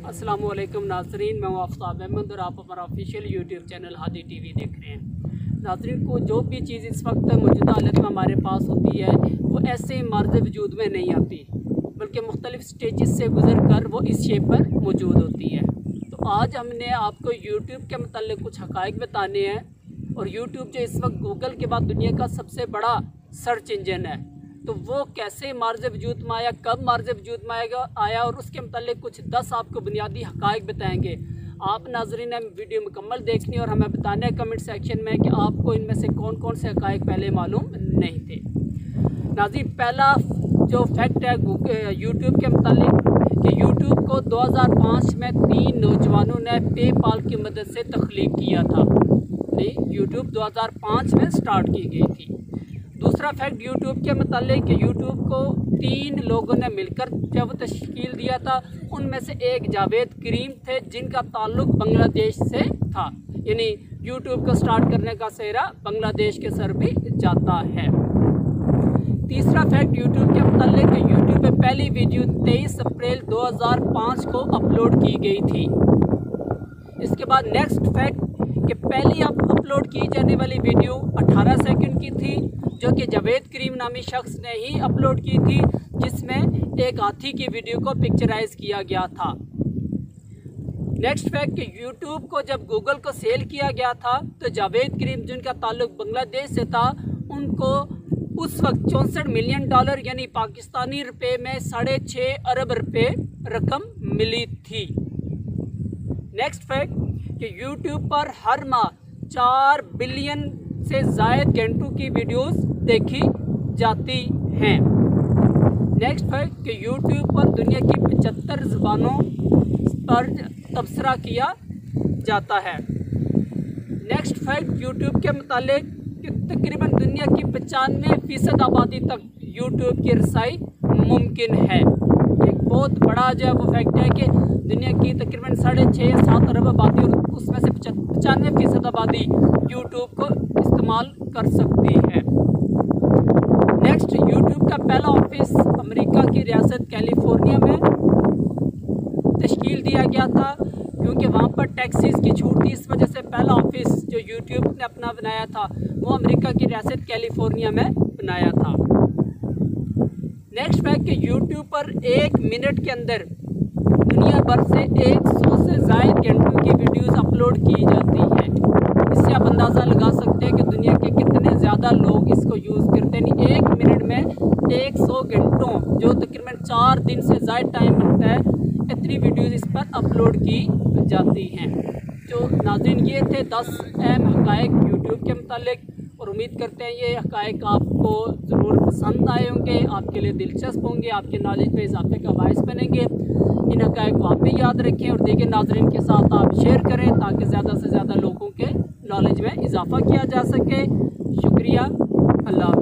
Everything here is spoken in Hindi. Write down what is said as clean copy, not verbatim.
अस्सलामुअलैकुम नाजरीन, मैं हूं आफ्ताब अहमद और आप हमारा official YouTube channel Hadi TV देख रहे हैं। नाजरीन को जो भी चीज़ इस वक्त मौजूदा हालत में हमारे पास होती है वो ऐसे मार्ज़ वजूद में नहीं आती, बल्कि मुख्तलिफ स्टेजेस से गुजर कर वो इस शेप पर मौजूद होती है। तो आज हमने आपको यूट्यूब के मतलब कुछ हक़ाइक़ बताने हैं। और यूट्यूब जो इस वक्त गूगल के बाद दुनिया का सबसे बड़ा सर्च इंजन है, तो वो कैसे मार्ज़ वजूद में आया, कब मार्ज़ वजूद में आया और उसके मतलब कुछ 10 आपको बुनियादी हक़ाइक़ बताएंगे। आप नाज़रीन ने वीडियो मुकम्मल देखनी और हमें बताना है कमेंट सेक्शन में कि आपको इनमें से कौन कौन से हक़ाइक़ पहले मालूम नहीं थे। नाज़रीन, पहला जो फैक्ट है यूट्यूब के मतलब कि यूट्यूब को 2005 में 3 नौजवानों ने पेपाल की मदद से तख्लीक किया था। नहीं, यूट्यूब 2005 में स्टार्ट की गई थी। दूसरा फैक्ट यूट्यूब के मतलब कि यूट्यूब को 3 लोगों ने मिलकर जब तश्कील दिया था, उनमें से एक जावेद करीम थे जिनका ताल्लुक़ बांग्लादेश से था। यानी यूट्यूब को स्टार्ट करने का सेहरा बांग्लादेश के सर भी जाता है। तीसरा फैक्ट यूट्यूब के मतलब कि यूट्यूब पे पहली वीडियो 23 अप्रैल 2005 को अपलोड की गई थी। इसके बाद नेक्स्ट फैक्ट कि पहली अपलोड की जाने वाली वीडियो 18 सेकंड की थी, जो कि जावेद करीम नामी शख्स ने ही अपलोड की थी, जिसमें एक हाथी की वीडियो को पिक्चराइज किया गया था। नेक्स्ट फैक्ट कि यूट्यूब को जब गूगल को सेल किया गया था, तो जावेद करीम जिनका ताल्लुक बांग्लादेश से था, उनको उस वक्त $64 मिलियन यानी पाकिस्तानी रुपए में 6.5 अरब रुपए रकम मिली थी। नेक्स्ट फैक्ट कि यूट्यूब पर हर माह 4 बिलियन से ज़ायद घंटों की वीडियोस देखी जाती हैं। नेक्स्ट फैक्ट कि यूट्यूब पर दुनिया की 75 ज़बानों पर तबसरा किया जाता है। नेक्स्ट फैक्ट यूट्यूब के मुतालिक कि तकरीबन दुनिया की 95% आबादी तक यूट्यूब की रसाई मुमकिन है। एक बहुत बड़ा जो है वो फैक्ट है कि दुनिया की तकरीबन 6.5-7 अरब आबादी और उसमें से 95% आबादी यूट्यूब को इस्तेमाल कर सकती है। नेक्स्ट, यूट्यूब का पहला ऑफिस अमेरिका की रियासत कैलिफोर्निया में तश्कील दिया गया था, क्योंकि वहाँ पर टैक्सेस की छूट थी। इस वजह से पहला ऑफिस जो यूट्यूब ने अपना बनाया था वो अमेरिका की रियासत कैलिफोर्निया में बनाया था। नेक्स्ट फैक्ट कि यूट्यूब पर 1 मिनट के अंदर दुनिया भर से 100 से ज़ायद घंटों की वीडियोस अपलोड की जाती हैं। इससे आप अंदाज़ा लगा सकते हैं कि दुनिया के कितने ज़्यादा लोग इसको यूज़ करते हैं। 1 मिनट में 100 घंटों, जो तकरीबन 4 दिन से ज़ायद टाइम बनता है, इतनी वीडियोस इस पर अपलोड की जाती हैं। तो नाज़रीन, ये थे 10 अहम हक़ाइक़ यूट्यूब के मुतालिक, और उम्मीद करते हैं ये हक़ाइक़ आपको ज़रूर पसंद आए होंगे, आपके लिए दिलचस्प होंगे, आपके नॉलेज में इजाफे का बायस बनेंगे। इन हक़ाइक़ को आप भी याद रखें और दीगर नाज़रीन के साथ आप शेयर करें, ताकि ज़्यादा से ज़्यादा लोगों के नॉलेज में इजाफ़ा किया जा सके। शुक्रिया। अल्लाह।